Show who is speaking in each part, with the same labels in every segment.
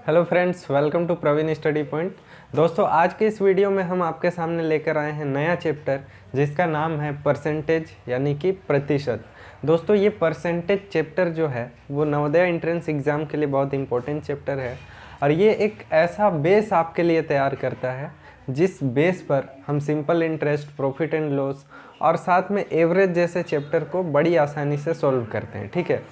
Speaker 1: Hello friends, welcome to Praveen study point. दोस्तों, आज के इस वीडियो में हम आपके सामने लेकर आए हैं नया चैप्टर जिसका नाम है परसेंटेज यानी कि प्रतिशत। दोस्तों, ये परसेंटेज चैप्टर जो है वो नवोदय एंट्रेंस एग्ज़ाम के लिए बहुत इंपॉर्टेंट चैप्टर है और ये एक ऐसा बेस आपके लिए तैयार करता है जिस बेस पर हम simple interest, profit and loss और साथ में एवरेज जैसे चैप्टर को बड़ी आसानी से सॉल्व करते हैं। ठीक है,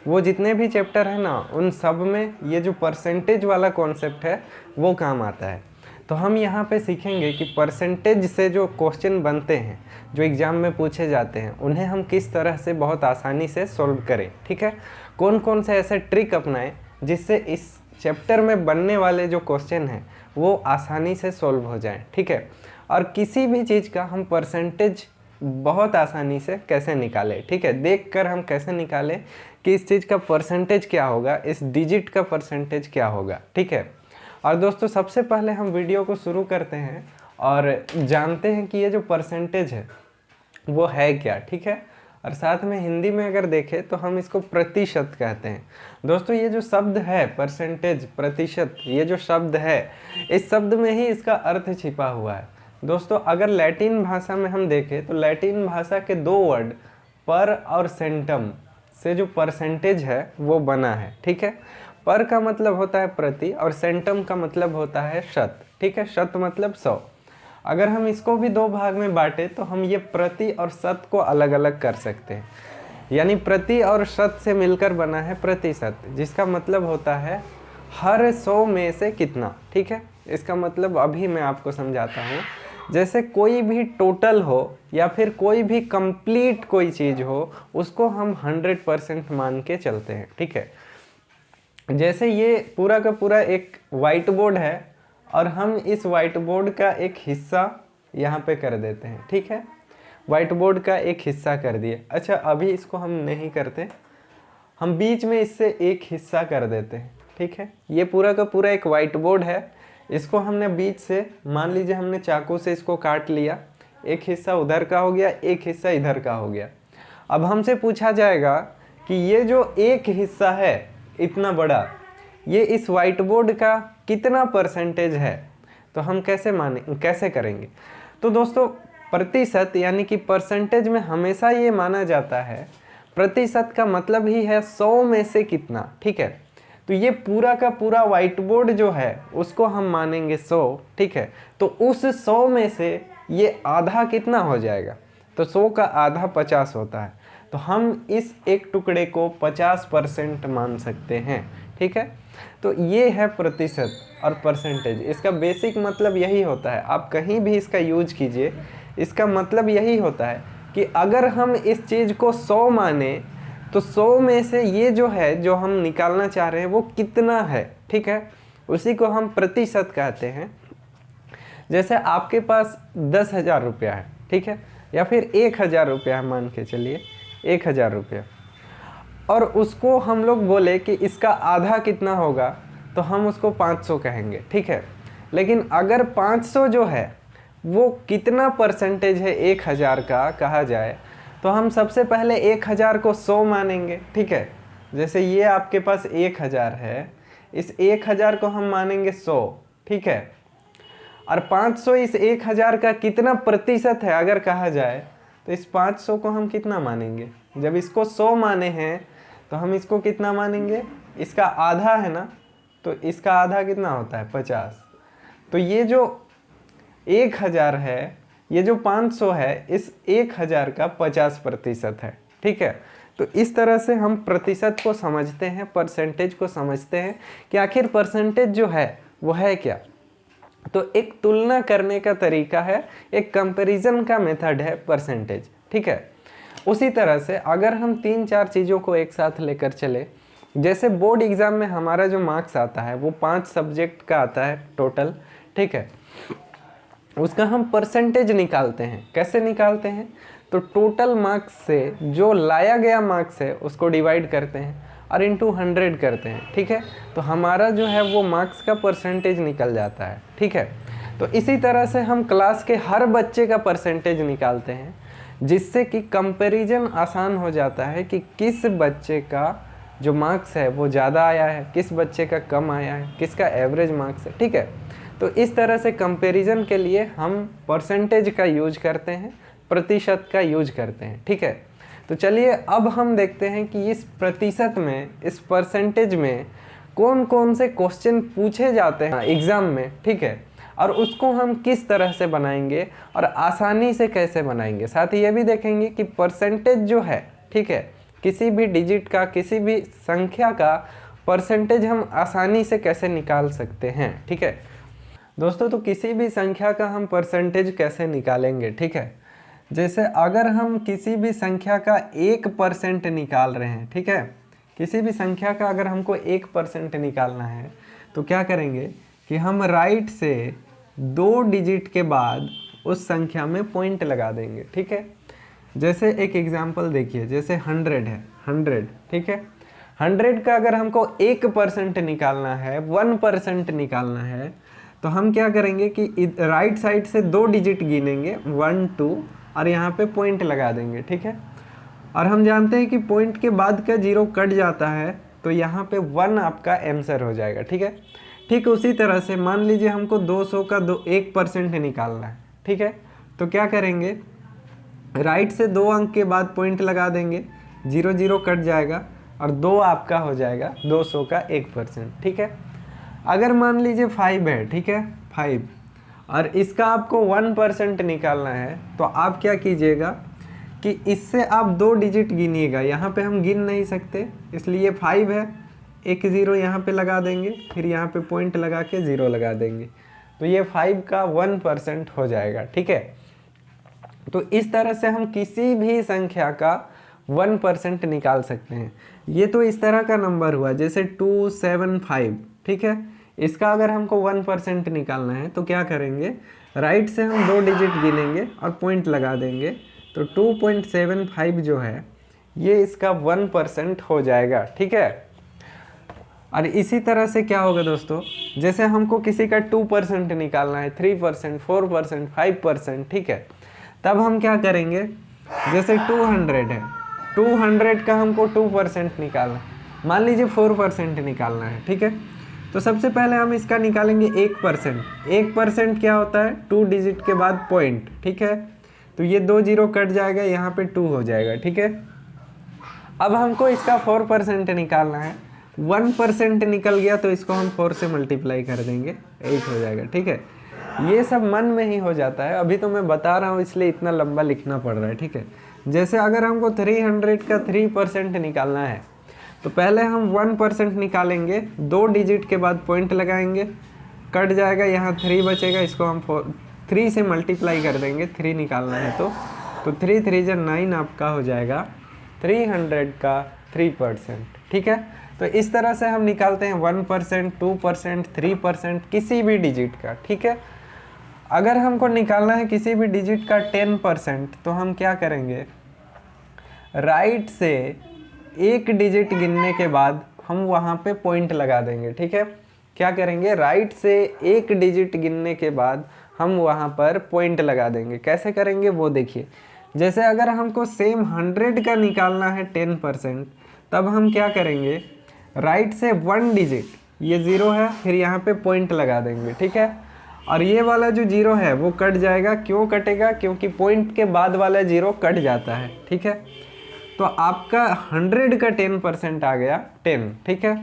Speaker 1: वो जितने भी चैप्टर हैं ना, उन सब में ये जो परसेंटेज वाला कॉन्सेप्ट है वो काम आता है। तो हम यहाँ पे सीखेंगे कि परसेंटेज से जो क्वेश्चन बनते हैं, जो एग्ज़ाम में पूछे जाते हैं, उन्हें हम किस तरह से बहुत आसानी से सॉल्व करें। ठीक है, कौन कौन से ऐसे ट्रिक अपनाएं जिससे इस चैप्टर में बनने वाले जो क्वेश्चन हैं वो आसानी से सॉल्व हो जाएं। ठीक है, और किसी भी चीज़ का हम परसेंटेज बहुत आसानी से कैसे निकालें। ठीक है, देखकर हम कैसे निकालें कि इस चीज़ का परसेंटेज क्या होगा, इस डिजिट का परसेंटेज क्या होगा। ठीक है, और दोस्तों सबसे पहले हम वीडियो को शुरू करते हैं और जानते हैं कि ये जो परसेंटेज है वो है क्या। ठीक है, और साथ में हिंदी में अगर देखें तो हम इसको प्रतिशत कहते हैं। दोस्तों, ये जो शब्द है परसेंटेज, प्रतिशत, ये जो शब्द है, इस शब्द में ही इसका अर्थ छिपा हुआ है। दोस्तों, अगर लैटिन भाषा में हम देखें तो लैटिन भाषा के दो वर्ड पर और सेंटम से जो परसेंटेज है वो बना है। ठीक है, पर का मतलब होता है प्रति और सेंटम का मतलब होता है शत। ठीक है, शत मतलब 100। अगर हम इसको भी दो भाग में बांटे तो हम ये प्रति और शत को अलग अलग कर सकते हैं। यानी प्रति और शत से मिलकर बना है प्रतिशत, जिसका मतलब होता है हर 100 में से कितना। ठीक है, इसका मतलब अभी मैं आपको समझाता हूँ। जैसे कोई भी टोटल हो या फिर कोई भी कंप्लीट कोई चीज़ हो, उसको हम 100% मान के चलते हैं। ठीक है, जैसे ये पूरा का पूरा एक वाइट बोर्ड है और हम इस वाइट बोर्ड का एक हिस्सा यहाँ पे कर देते हैं। ठीक है, वाइट बोर्ड का एक हिस्सा कर दिए। अच्छा, अभी इसको हम नहीं करते, हम बीच में इससे एक हिस्सा कर देते हैं। ठीक है, ये पूरा का पूरा एक वाइट बोर्ड है, इसको हमने बीच से, मान लीजिए हमने चाकू से इसको काट लिया, एक हिस्सा उधर का हो गया, एक हिस्सा इधर का हो गया। अब हमसे पूछा जाएगा कि ये जो एक हिस्सा है इतना बड़ा, ये इस वाइट बोर्ड का कितना परसेंटेज है, तो हम कैसे करेंगे। तो दोस्तों, प्रतिशत यानी कि परसेंटेज में हमेशा ये माना जाता है, प्रतिशत का मतलब ही है 100 में से कितना। ठीक है, तो ये पूरा का पूरा वाइट बोर्ड जो है उसको हम मानेंगे 100। ठीक है, तो उस 100 में से ये आधा कितना हो जाएगा, तो 100 का आधा 50 होता है, तो हम इस एक टुकड़े को 50% मान सकते हैं। ठीक है, तो ये है प्रतिशत और परसेंटेज। इसका बेसिक मतलब यही होता है, आप कहीं भी इसका यूज कीजिए, इसका मतलब यही होता है कि अगर हम इस चीज़ को 100 माने तो 100 में से ये जो है, जो हम निकालना चाह रहे हैं वो कितना है। ठीक है, उसी को हम प्रतिशत कहते हैं। जैसे आपके पास 10,000 रुपया है, ठीक है, या फिर 1,000 रुपया है, मान के चलिए 1,000 रुपया, और उसको हम लोग बोले कि इसका आधा कितना होगा, तो हम उसको 500 कहेंगे। ठीक है, लेकिन अगर 500 जो है वो कितना परसेंटेज है 1,000 का कहा जाए, तो हम सबसे पहले 1,000 को 100 मानेंगे। ठीक है, जैसे ये आपके पास 1,000 है, इस 1,000 को हम मानेंगे 100। ठीक है, और 500 इस 1,000 का कितना प्रतिशत है अगर कहा जाए, तो इस 500 को हम कितना मानेंगे। जब इसको 100 माने हैं तो हम इसको कितना मानेंगे, इसका आधा है ना, तो इसका आधा कितना होता है 50। तो ये जो 1,000 है, ये जो 500 है, इस 1,000 का 50% है। ठीक है, तो इस तरह से हम प्रतिशत को समझते हैं, परसेंटेज को समझते हैं कि आखिर परसेंटेज जो है वो है क्या। तो एक तुलना करने का तरीका है, एक कंपैरिजन का मेथड है परसेंटेज। ठीक है, उसी तरह से अगर हम 3-4 चीज़ों को एक साथ लेकर चले, जैसे बोर्ड एग्ज़ाम में हमारा जो मार्क्स आता है वो 5 सब्जेक्ट का आता है टोटल। ठीक है, उसका हम परसेंटेज निकालते हैं। कैसे निकालते हैं, तो टोटल मार्क्स से जो लाया गया मार्क्स है उसको डिवाइड करते हैं और इंटू 100 करते हैं। ठीक है, तो हमारा जो है वो मार्क्स का परसेंटेज निकल जाता है। ठीक है, तो इसी तरह से हम क्लास के हर बच्चे का परसेंटेज निकालते हैं, जिससे कि कंपैरिजन आसान हो जाता है कि किस बच्चे का जो मार्क्स है वो ज़्यादा आया है, किस बच्चे का कम आया है, किसका एवरेज मार्क्स है, ठीक है। तो इस तरह से कंपैरिजन के लिए हम परसेंटेज का यूज करते हैं, प्रतिशत का यूज करते हैं, ठीक है। तो चलिए अब हम देखते हैं कि इस प्रतिशत में, इस परसेंटेज में कौन कौन से क्वेश्चन पूछे जाते हैं एग्ज़ाम में, ठीक है, और उसको हम किस तरह से बनाएंगे और आसानी से कैसे बनाएंगे। साथ ही ये भी देखेंगे कि परसेंटेज जो है, ठीक है, किसी भी डिजिट का, किसी भी संख्या का परसेंटेज हम आसानी से कैसे निकाल सकते हैं, ठीक है दोस्तों। तो किसी भी संख्या का हम परसेंटेज कैसे निकालेंगे, ठीक है। जैसे अगर हम किसी भी संख्या का 1% निकाल रहे हैं, ठीक है, किसी भी संख्या का अगर हमको 1% निकालना है तो क्या करेंगे कि हम राइट से 2 डिजिट के बाद उस संख्या में पॉइंट लगा देंगे, ठीक है। जैसे एक एग्जांपल देखिए, जैसे 100 है, 100, ठीक है। 100 का अगर हमको 1% निकालना है, 1% निकालना है, तो हम क्या करेंगे कि राइट साइड से 2 डिजिट गिनेंगे, 1 2, और यहाँ पे पॉइंट लगा देंगे, ठीक है। और हम जानते हैं कि पॉइंट के बाद का 0 कट जाता है, तो यहाँ पे 1 आपका आंसर हो जाएगा, ठीक है। ठीक उसी तरह से मान लीजिए हमको 200 का 1% निकालना है, ठीक है। तो क्या करेंगे, राइट से 2 अंक के बाद पॉइंट लगा देंगे, 0 0 कट जाएगा और 2 आपका हो जाएगा 200 का 1%, ठीक है। अगर मान लीजिए 5 है, ठीक है, 5, और इसका आपको 1% निकालना है, तो आप क्या कीजिएगा कि इससे आप 2 डिजिट गिनिएगा। यहाँ पे हम गिन नहीं सकते, इसलिए 5 है, एक 0 यहाँ पे लगा देंगे, फिर यहाँ पे पॉइंट लगा के 0 लगा देंगे, तो ये 5 का 1% हो जाएगा, ठीक है। तो इस तरह से हम किसी भी संख्या का 1% निकाल सकते हैं। ये तो इस तरह का नंबर हुआ, जैसे 275, ठीक है। इसका अगर हमको 1% निकालना है तो क्या करेंगे, राइट से हम 2 डिजिट गिनेंगे और पॉइंट लगा देंगे, तो 2.75 जो है ये इसका 1% हो जाएगा, ठीक है। और इसी तरह से क्या होगा दोस्तों, जैसे हमको किसी का 2% निकालना है, 3%, 4%, 5%, ठीक है, तब हम क्या करेंगे, जैसे 200 है, 200 का हमको 2% निकालना है, मान लीजिए 4% निकालना है, ठीक है। तो सबसे पहले हम इसका निकालेंगे 1%। 1% क्या होता है, 2 डिजिट के बाद पॉइंट, ठीक है। तो ये 2 0 कट जाएगा, यहाँ पे 2 हो जाएगा, ठीक है। अब हमको इसका 4% निकालना है, 1% निकल गया तो इसको हम 4 से मल्टीप्लाई कर देंगे, 8 हो जाएगा, ठीक है। ये सब मन में ही हो जाता है, अभी तो मैं बता रहा हूँ इसलिए इतना लंबा लिखना पड़ रहा है, ठीक है। जैसे अगर हमको 300 का 3% निकालना है, तो पहले हम 1% निकालेंगे, 2 डिजिट के बाद पॉइंट लगाएंगे, कट जाएगा, यहाँ 3 बचेगा, इसको हम 3 से मल्टीप्लाई कर देंगे, 3 निकालना है तो 3 3 जा 9 आपका हो जाएगा 300 का 3%, ठीक है। तो इस तरह से हम निकालते हैं 1%, 2%, 3%, किसी भी डिजिट का, ठीक है। अगर हमको निकालना है किसी भी डिजिट का 10%, तो हम क्या करेंगे, राइट से 1 डिजिट गिनने के बाद हम वहाँ पे पॉइंट लगा देंगे, ठीक है। क्या करेंगे, राइट से 1 डिजिट गिनने के बाद हम वहाँ पर पॉइंट लगा देंगे। कैसे करेंगे वो देखिए, जैसे अगर हमको सेम 100 का निकालना है 10%, तब हम क्या करेंगे, राइट से 1 डिजिट, ये 0 है, फिर यहाँ पे पॉइंट लगा देंगे, ठीक है। और ये वाला जो 0 है वो कट जाएगा, क्यों कटेगा, क्योंकि पॉइंट के बाद वाला 0 कट जाता है, ठीक है। तो आपका 100 का 10% आ गया 10, ठीक है।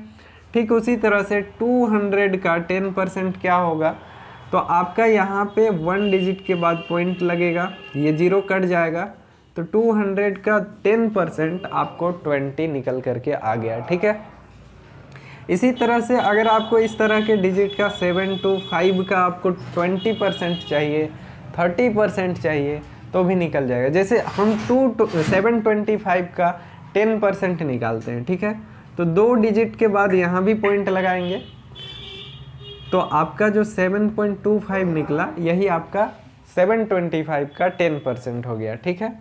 Speaker 1: ठीक उसी तरह से 200 का 10% क्या होगा, तो आपका यहाँ पे 1 डिजिट के बाद पॉइंट लगेगा, ये 0 कट जाएगा, तो 200 का 10% आपको 20 निकल करके आ गया, ठीक है। इसी तरह से अगर आपको इस तरह के डिजिट का 7 to 5 का आपको 20% चाहिए, 30% चाहिए, तो भी निकल जाएगा। जैसे हम 725 का 10% निकालते हैं, ठीक है, तो 2 डिजिट के बाद यहाँ भी पॉइंट लगाएंगे, तो आपका जो 7.25 निकला, यही आपका 725 का 10% हो गया, ठीक है।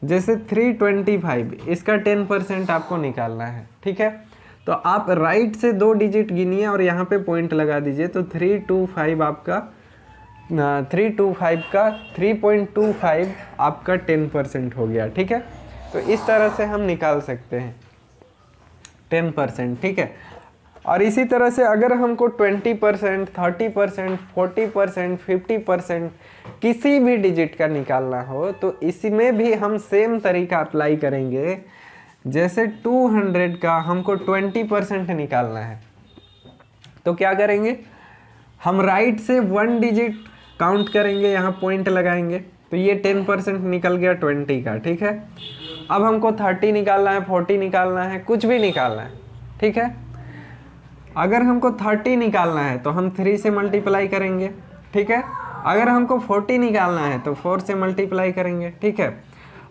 Speaker 1: जैसे 325, इसका 10% आपको निकालना है, ठीक है। तो आप राइट से 2 डिजिट गिनिए और यहाँ पे पॉइंट लगा दीजिए, तो 325 आपका 325 का 3.25 आपका 10% हो गया, ठीक है। तो इस तरह से हम निकाल सकते हैं। 10%, ठीक है। और इसी तरह से अगर हमको 20%, 30%, 40%, 50% किसी भी डिजिट का निकालना हो तो इसमें भी हम सेम तरीका अप्लाई करेंगे। जैसे 200 का हमको 20% निकालना है तो क्या करेंगे, हम राइट से 1 डिजिट काउंट करेंगे, यहाँ पॉइंट लगाएंगे, तो ये 10% निकल गया 20 का, ठीक है। अब हमको 30 निकालना है, 40 निकालना है, कुछ भी निकालना है, ठीक है। अगर हमको 30 निकालना है तो हम 3 से मल्टीप्लाई करेंगे, ठीक है। अगर हमको 40 निकालना है तो 4 से मल्टीप्लाई करेंगे, ठीक है।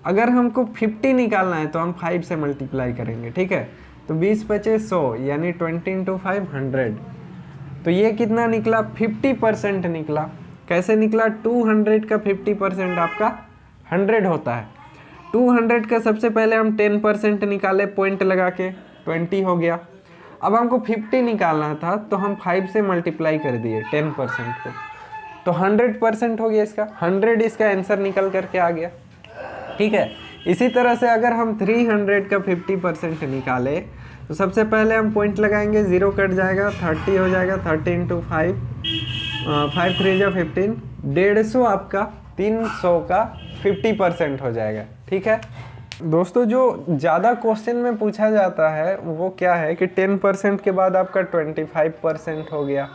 Speaker 1: अगर हमको 50 निकालना है तो हम 5 से मल्टीप्लाई करेंगे, ठीक है। तो 20 पचे 100 यानी 20 × 5 100। तो ये कितना निकला, 50% निकला। कैसे निकला, 200 का 50% आपका 100 होता है। 200 का सबसे पहले हम 10% निकाले, पॉइंट लगा के 20 हो गया। अब हमको 50 निकालना था तो हम 5 से मल्टीप्लाई कर दिए 10% को, तो 100% हो गया इसका, 100 इसका आंसर निकल करके आ गया, ठीक है। इसी तरह से अगर हम 300 का 50% निकाले तो सबसे पहले हम पॉइंट लगाएंगे, 0 कट जाएगा, 30 हो जाएगा, 30 × 5, 5 3 जा 15, 150 आपका 300 का 50% हो जाएगा, ठीक है। दोस्तों जो ज़्यादा क्वेश्चन में पूछा जाता है वो क्या है कि 10% के बाद आपका 25% हो गया,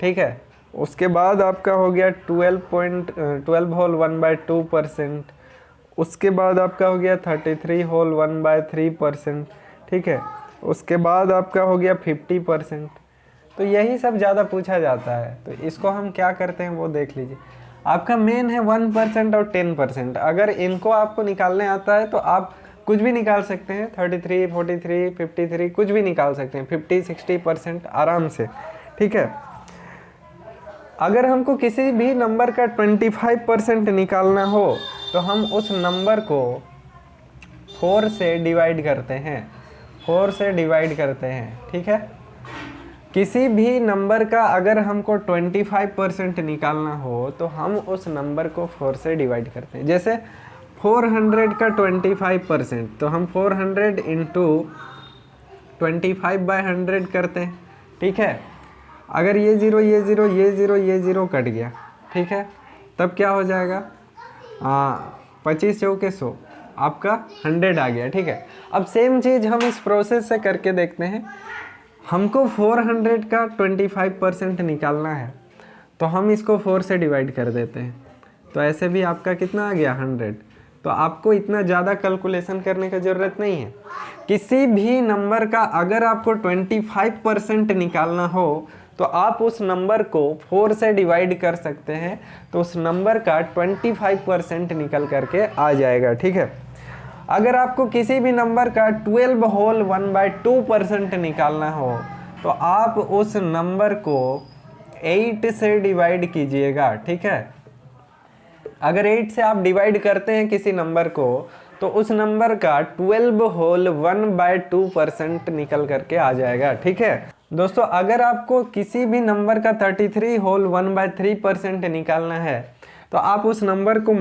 Speaker 1: ठीक है। उसके बाद आपका हो गया 12 होल 1/2%, उसके बाद आपका हो गया 33 होल 1/3%, ठीक है। उसके बाद आपका हो गया 50%। तो यही सब ज़्यादा पूछा जाता है, तो इसको हम क्या करते हैं वो देख लीजिए। आपका मेन है 1% और 10%। अगर इनको आपको निकालने आता है तो आप कुछ भी निकाल सकते हैं, 33, 43, 53 कुछ भी निकाल सकते हैं, 50-60% आराम से, ठीक है। अगर हमको किसी भी नंबर का 25% निकालना हो तो हम उस नंबर को 4 से डिवाइड करते हैं, 4 से डिवाइड करते हैं, ठीक है। किसी भी नंबर का अगर हमको 25% निकालना हो तो हम उस नंबर को 4 से डिवाइड करते हैं। जैसे 400 का 25%, तो हम 400 × 25/100 करते हैं, ठीक है। अगर ये 0 ये 0 ये 0 ये 0 कट गया, ठीक है, तब क्या हो जाएगा, 25 चौके 100, आपका 100 आ गया, ठीक है। अब सेम चीज़ हम इस प्रोसेस से करके देखते हैं। हमको 400 का 25% निकालना है तो हम इसको 4 से डिवाइड कर देते हैं, तो ऐसे भी आपका कितना आ गया, 100। तो आपको इतना ज़्यादा कैलकुलेशन करने का ज़रूरत नहीं है। किसी भी नंबर का अगर आपको 25% निकालना हो तो आप उस नंबर को 4 से डिवाइड कर सकते हैं, तो उस नंबर का 25% निकल करके आ जाएगा, ठीक है। अगर आपको किसी भी नंबर का 12 होल 1/2% निकालना हो तो आप उस नंबर को 8 से डिवाइड कीजिएगा, ठीक है। अगर 8 से आप डिवाइड करते हैं किसी नंबर को तो उस नंबर का 12 होल 1/2% निकल करके आ जाएगा, ठीक है। दोस्तों अगर आपको किसी भी नंबर का 33 होल 1/3% निकालना है तो आप उस नंबर को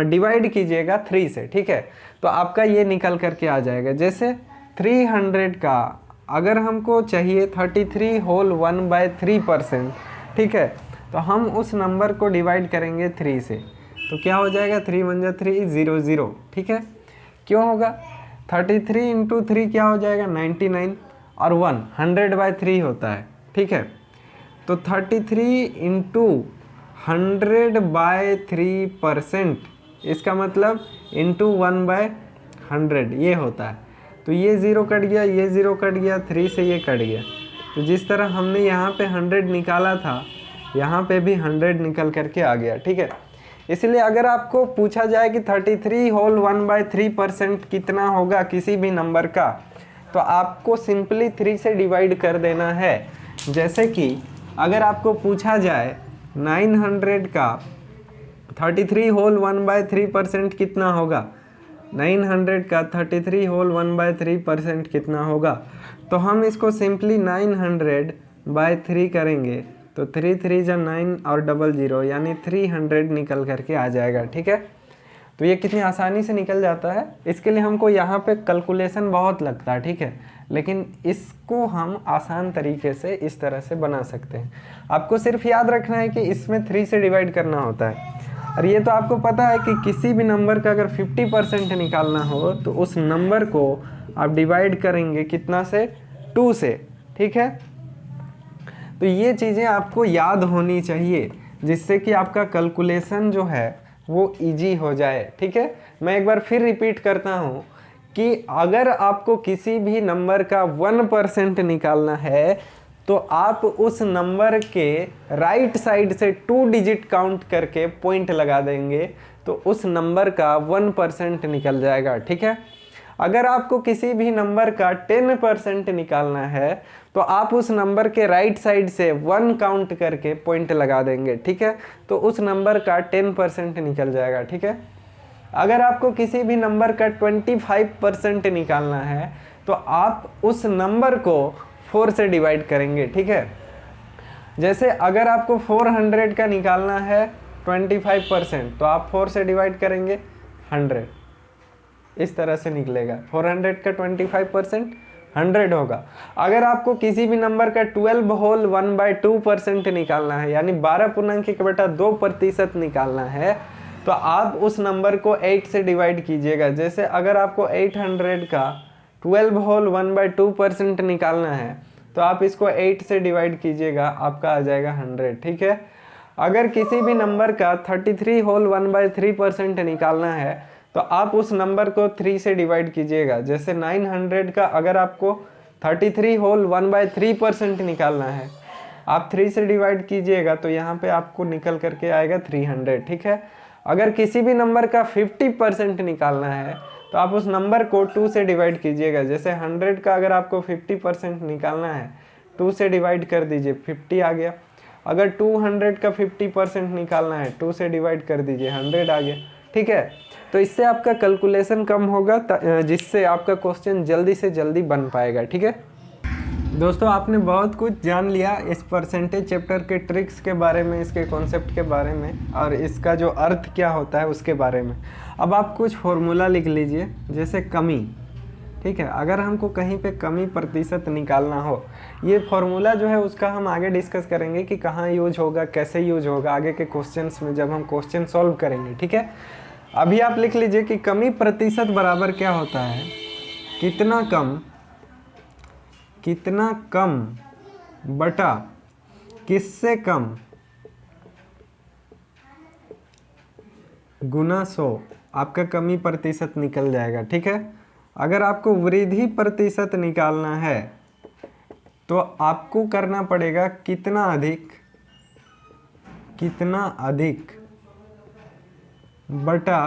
Speaker 1: डिवाइड कीजिएगा 3 से, ठीक है, तो आपका ये निकल करके आ जाएगा। जैसे 300 का अगर हमको चाहिए 33 होल 1/3%, ठीक है, तो हम उस नंबर को डिवाइड करेंगे 3 से, तो क्या हो जाएगा, 3 × 3 0 0, ठीक है। क्यों होगा, 33 × 3 क्या हो जाएगा, 99, और 100/3 होता है, ठीक है। तो 33 × 100/3%, इसका मतलब × 1/100 ये होता है। तो ये 0 कट गया, ये 0 कट गया, 3 से ये कट गया। तो जिस तरह हमने यहाँ पे 100 निकाला था यहाँ पे भी 100 निकल करके आ गया, ठीक है। इसलिए अगर आपको पूछा जाए कि 33 होल 1/3% कितना होगा किसी भी नंबर का, तो आपको सिंपली 3 से डिवाइड कर देना है। जैसे कि अगर आपको पूछा जाए 900 का 33 होल 1/3% कितना होगा, 900 का 33 होल 1/3% कितना होगा, तो हम इसको सिंपली 900/3 करेंगे, तो 3 3 जा 9 और 00 यानी 300 निकल करके आ जाएगा, ठीक है। तो ये कितनी आसानी से निकल जाता है। इसके लिए हमको यहाँ पे कैलकुलेशन बहुत लगता है, ठीक है, लेकिन इसको हम आसान तरीके से इस तरह से बना सकते हैं। आपको सिर्फ याद रखना है कि इसमें 3 से डिवाइड करना होता है। और ये तो आपको पता है कि किसी भी नंबर का अगर 50% निकालना हो तो उस नंबर को आप डिवाइड करेंगे कितना से, 2 से, ठीक है। तो ये चीज़ें आपको याद होनी चाहिए जिससे कि आपका कैलकुलेशन जो है वो इजी हो जाए, ठीक है। मैं एक बार फिर रिपीट करता हूँ कि अगर आपको किसी भी नंबर का 1% निकालना है तो आप उस नंबर के राइट साइड से 2 डिजिट काउंट करके पॉइंट लगा देंगे तो उस नंबर का 1% निकल जाएगा, ठीक है। अगर आपको किसी भी नंबर का 10% निकालना है तो आप उस नंबर के राइट साइड से 1 काउंट करके पॉइंट लगा देंगे, ठीक है, तो उस नंबर का 10% निकल जाएगा, ठीक है। अगर आपको किसी भी नंबर का 25% निकालना है तो आप उस नंबर को 4 से डिवाइड करेंगे, ठीक है। जैसे अगर आपको 400 का निकालना है 25% तो आप 4 से डिवाइड करेंगे 100, इस तरह से निकलेगा। 400 का 25% 100 होगा। अगर आपको किसी भी नंबर का 12 होल 1/2% निकालना है यानी 12.2% निकालना है तो आप उस नंबर को 8 से डिवाइड कीजिएगा। जैसे अगर आपको 800 का 12 होल 1/2% निकालना है तो आप इसको 8 से डिवाइड कीजिएगा, आपका आ जाएगा 100, ठीक है। अगर किसी भी नंबर का 33 होल 1/3% निकालना है तो आप उस नंबर को 3 से डिवाइड कीजिएगा। जैसे 900 का अगर आपको 33 होल 1/3% निकालना है, आप 3 से डिवाइड कीजिएगा तो यहाँ पे आपको निकल करके आएगा 300, ठीक है। अगर किसी भी नंबर का 50% निकालना है तो आप उस नंबर को 2 से डिवाइड कीजिएगा। जैसे 100 का अगर आपको 50% निकालना है 2 से डिवाइड कर दीजिए, 50 आ गया। अगर 200 का 50% निकालना है 2 से डिवाइड कर दीजिए, 100 आ गया, ठीक है। तो इससे आपका कैलकुलेशन कम होगा जिससे आपका क्वेश्चन जल्दी से जल्दी बन पाएगा, ठीक है। दोस्तों आपने बहुत कुछ जान लिया इस परसेंटेज चैप्टर के ट्रिक्स के बारे में, इसके कॉन्सेप्ट के बारे में और इसका जो अर्थ क्या होता है उसके बारे में। अब आप कुछ फॉर्मूला लिख लीजिए, जैसे कमी, ठीक है। अगर हमको कहीं पे कमी प्रतिशत निकालना हो, ये फॉर्मूला जो है उसका हम आगे डिस्कस करेंगे कि कहाँ यूज होगा, कैसे यूज होगा आगे के क्वेश्चंस में जब हम क्वेश्चन सॉल्व करेंगे, ठीक है। अभी आप लिख लीजिए कि कमी प्रतिशत बराबर क्या होता है, कितना कम बटा किससे कम गुना 100, आपका कमी प्रतिशत निकल जाएगा, ठीक है। अगर आपको वृद्धि प्रतिशत निकालना है तो आपको करना पड़ेगा कितना अधिक बटा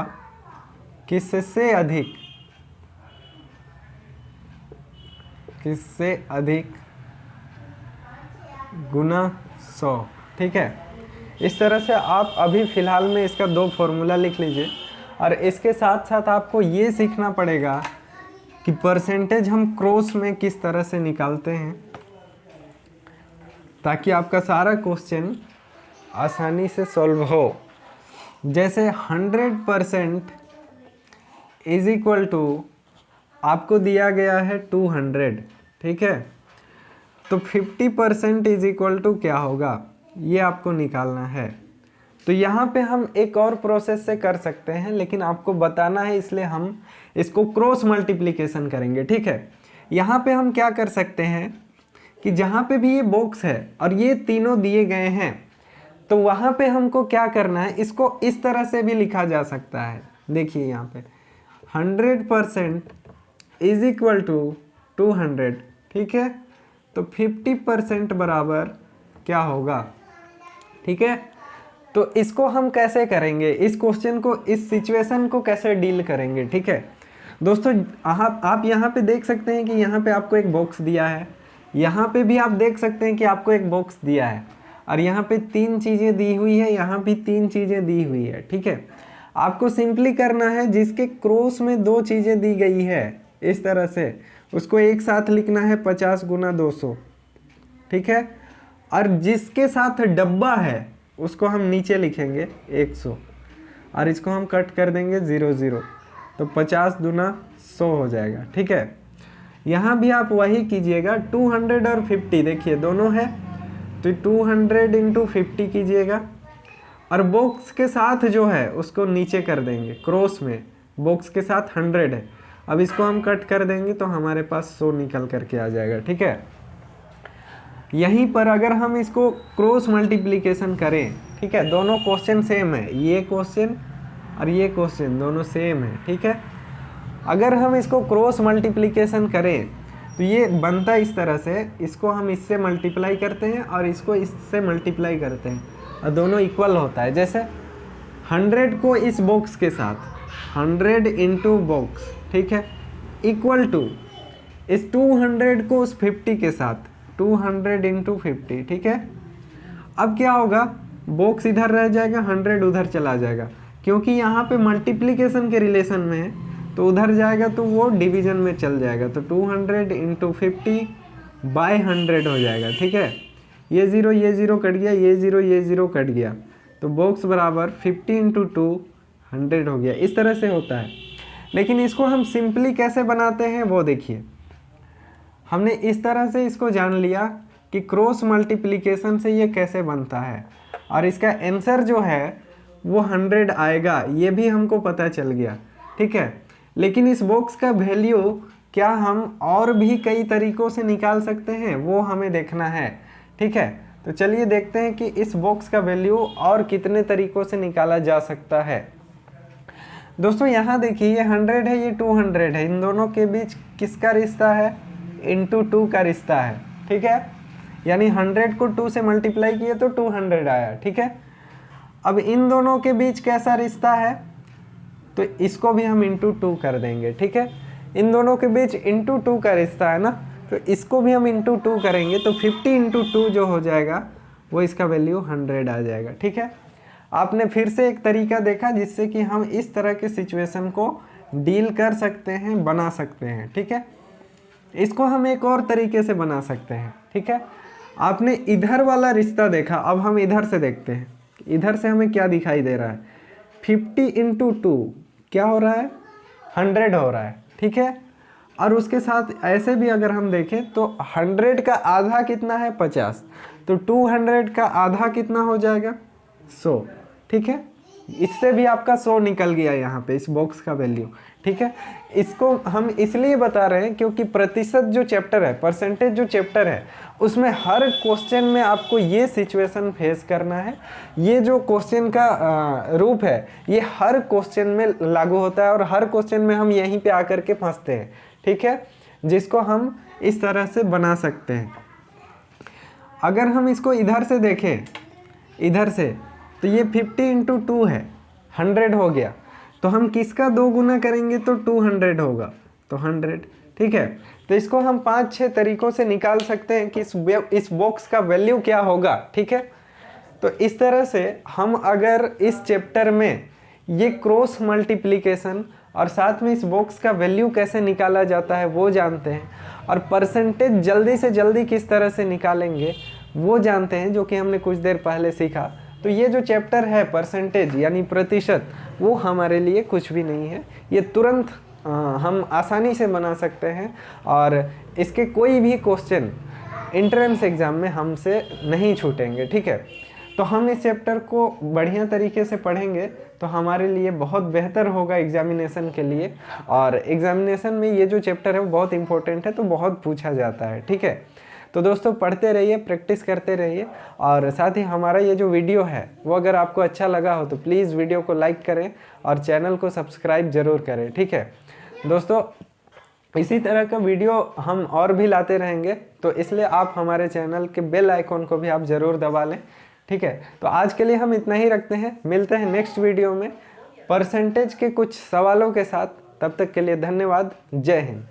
Speaker 1: किससे अधिक गुना 100, ठीक है। इस तरह से आप अभी फ़िलहाल में इसका 2 फॉर्मूला लिख लीजिए। और इसके साथ साथ आपको ये सीखना पड़ेगा कि परसेंटेज हम क्रॉस में किस तरह से निकालते हैं ताकि आपका सारा क्वेश्चन आसानी से सॉल्व हो। जैसे 100% इज इक्वल टू आपको दिया गया है 200, ठीक है। तो 50% इज इक्वल टू क्या होगा, ये आपको निकालना है। तो यहाँ पे हम एक और प्रोसेस से कर सकते हैं, लेकिन आपको बताना है इसलिए हम इसको क्रॉस मल्टीप्लिकेशन करेंगे, ठीक है। यहाँ पे हम क्या कर सकते हैं कि जहाँ पे भी ये बॉक्स है और ये तीनों दिए गए हैं तो वहाँ पे हमको क्या करना है, इसको इस तरह से भी लिखा जा सकता है। देखिए यहाँ पे 100% इज इक्वल टू 200, ठीक है। तो 50% बराबर क्या होगा, ठीक है। तो इसको हम कैसे करेंगे, इस क्वेश्चन को, इस सिचुएशन को कैसे डील करेंगे, ठीक है। दोस्तों आप यहाँ पे देख सकते हैं कि यहाँ पे आपको एक बॉक्स दिया है, यहाँ पे भी आप देख सकते हैं कि आपको एक बॉक्स दिया है और यहाँ पे 3 चीज़ें दी हुई है, यहाँ भी 3 चीज़ें दी हुई है, ठीक है। आपको सिंपली करना है जिसके क्रॉस में 2 चीज़ें दी गई है इस तरह से, उसको एक साथ लिखना है 50 गुना 200, ठीक है। और जिसके साथ डब्बा है उसको हम नीचे लिखेंगे 100। और इसको हम कट कर देंगे 0 0, तो 50 दूना 100 हो जाएगा। ठीक है, यहाँ भी आप वही कीजिएगा, 200 और 50 देखिए दोनों है, तो 200 इंटू 50 कीजिएगा, और बॉक्स के साथ जो है उसको नीचे कर देंगे, क्रॉस में बॉक्स के साथ 100 है। अब इसको हम कट कर देंगे तो हमारे पास 100 निकल करके आ जाएगा। ठीक है, यहीं पर अगर हम इसको क्रॉस मल्टीप्लिकेशन करें, ठीक है, दोनों क्वेश्चन सेम है, ये क्वेश्चन और ये क्वेश्चन दोनों सेम है। ठीक है, अगर हम इसको क्रॉस मल्टीप्लिकेशन करें तो ये बनता इस तरह से, इसको हम इससे मल्टीप्लाई करते हैं और इसको इससे मल्टीप्लाई करते हैं और दोनों इक्वल होता है। जैसे 100 को इस बॉक्स के साथ 100 इंटू बॉक्स, ठीक है, इक्वल टू इस 200 को उस 50 के साथ 200 इंटू 50। ठीक है, अब क्या होगा, बॉक्स इधर रह जाएगा, 100 उधर चला जाएगा, क्योंकि यहाँ पे मल्टीप्लिकेशन के रिलेशन में है, तो उधर जाएगा तो वो डिवीजन में चल जाएगा, तो 200 इंटू 50 बाय 100 हो जाएगा। ठीक है, ये 0 कट गया, ये 0 कट गया, तो बॉक्स बराबर 50 इंटू 2 100 हो गया। इस तरह से होता है। लेकिन इसको हम सिंपली कैसे बनाते हैं वो देखिए, हमने इस तरह से इसको जान लिया कि क्रॉस मल्टीप्लिकेशन से ये कैसे बनता है, और इसका आंसर जो है वो 100 आएगा, ये भी हमको पता चल गया। ठीक है, लेकिन इस बॉक्स का वैल्यू क्या हम और भी कई तरीकों से निकाल सकते हैं, वो हमें देखना है। ठीक है, तो चलिए देखते हैं कि इस बॉक्स का वैल्यू और कितने तरीकों से निकाला जा सकता है। दोस्तों यहाँ देखिए, ये 100 है, ये 200 है, इन दोनों के बीच किसका रिश्ता है, इंटू 2 का रिश्ता है। ठीक है, यानी 100 को 2 से मल्टीप्लाई किए तो 200 आया। ठीक है, अब इन दोनों के बीच कैसा रिश्ता है, तो इसको भी हम इंटू 2 कर देंगे। ठीक है, इन दोनों के बीच इंटू 2 का रिश्ता है ना, तो इसको भी हम इंटू 2 करेंगे, तो 50 इंटू 2 जो हो जाएगा वो इसका वैल्यू 100 आ जाएगा। ठीक है, आपने फिर से एक तरीका देखा जिससे कि हम इस तरह के सिचुएशन को डील कर सकते हैं, बना सकते हैं। ठीक है, इसको हम एक और तरीके से बना सकते हैं। ठीक है, आपने इधर वाला रिश्ता देखा, अब हम इधर से देखते हैं, इधर से हमें क्या दिखाई दे रहा है, 50 इंटू 2 क्या हो रहा है, 100 हो रहा है। ठीक है, और उसके साथ ऐसे भी अगर हम देखें तो 100 का आधा कितना है, 50, तो 200 का आधा कितना हो जाएगा, 100। ठीक है, इससे भी आपका 100 निकल गया यहाँ पे इस बॉक्स का वैल्यू। ठीक है, इसको हम इसलिए बता रहे हैं क्योंकि प्रतिशत जो चैप्टर है, परसेंटेज जो चैप्टर है, उसमें हर क्वेश्चन में आपको ये सिचुएशन फेस करना है। ये जो क्वेश्चन का रूप है ये हर क्वेश्चन में लागू होता है और हर क्वेश्चन में हम यहीं पे आकर के फंसते हैं। ठीक है, जिसको हम इस तरह से बना सकते हैं। अगर हम इसको इधर से देखें, इधर से, तो ये 50 इंटू 2 है, 100 हो गया, तो हम किसका 2 गुना करेंगे तो 200 होगा, तो 100। ठीक है, तो इसको हम 5-6 तरीकों से निकाल सकते हैं कि इस बॉक्स का वैल्यू क्या होगा। ठीक है, तो इस तरह से हम अगर इस चैप्टर में ये क्रॉस मल्टीप्लिकेशन और साथ में इस बॉक्स का वैल्यू कैसे निकाला जाता है वो जानते हैं, और परसेंटेज जल्दी से जल्दी किस तरह से निकालेंगे वो जानते हैं, जो कि हमने कुछ देर पहले सीखा। तो ये जो चैप्टर है परसेंटेज यानी प्रतिशत, वो हमारे लिए कुछ भी नहीं है, ये तुरंत हम आसानी से बना सकते हैं, और इसके कोई भी क्वेश्चन एंट्रेंस एग्ज़ाम में हमसे नहीं छूटेंगे। ठीक है, तो हम इस चैप्टर को बढ़िया तरीके से पढ़ेंगे तो हमारे लिए बहुत बेहतर होगा एग्जामिनेशन के लिए, और एग्जामिनेशन में ये जो चैप्टर है वो बहुत इंपॉर्टेंट है, तो बहुत पूछा जाता है। ठीक है, तो दोस्तों पढ़ते रहिए, प्रैक्टिस करते रहिए, और साथ ही हमारा ये जो वीडियो है वो अगर आपको अच्छा लगा हो तो प्लीज़ वीडियो को लाइक करें और चैनल को सब्सक्राइब ज़रूर करें। ठीक है दोस्तों, इसी तरह का वीडियो हम और भी लाते रहेंगे, तो इसलिए आप हमारे चैनल के बेल आइकॉन को भी आप ज़रूर दबा लें। ठीक है, तो आज के लिए हम इतना ही रखते हैं, मिलते हैं नेक्स्ट वीडियो में परसेंटेज के कुछ सवालों के साथ। तब तक के लिए धन्यवाद, जय हिंद।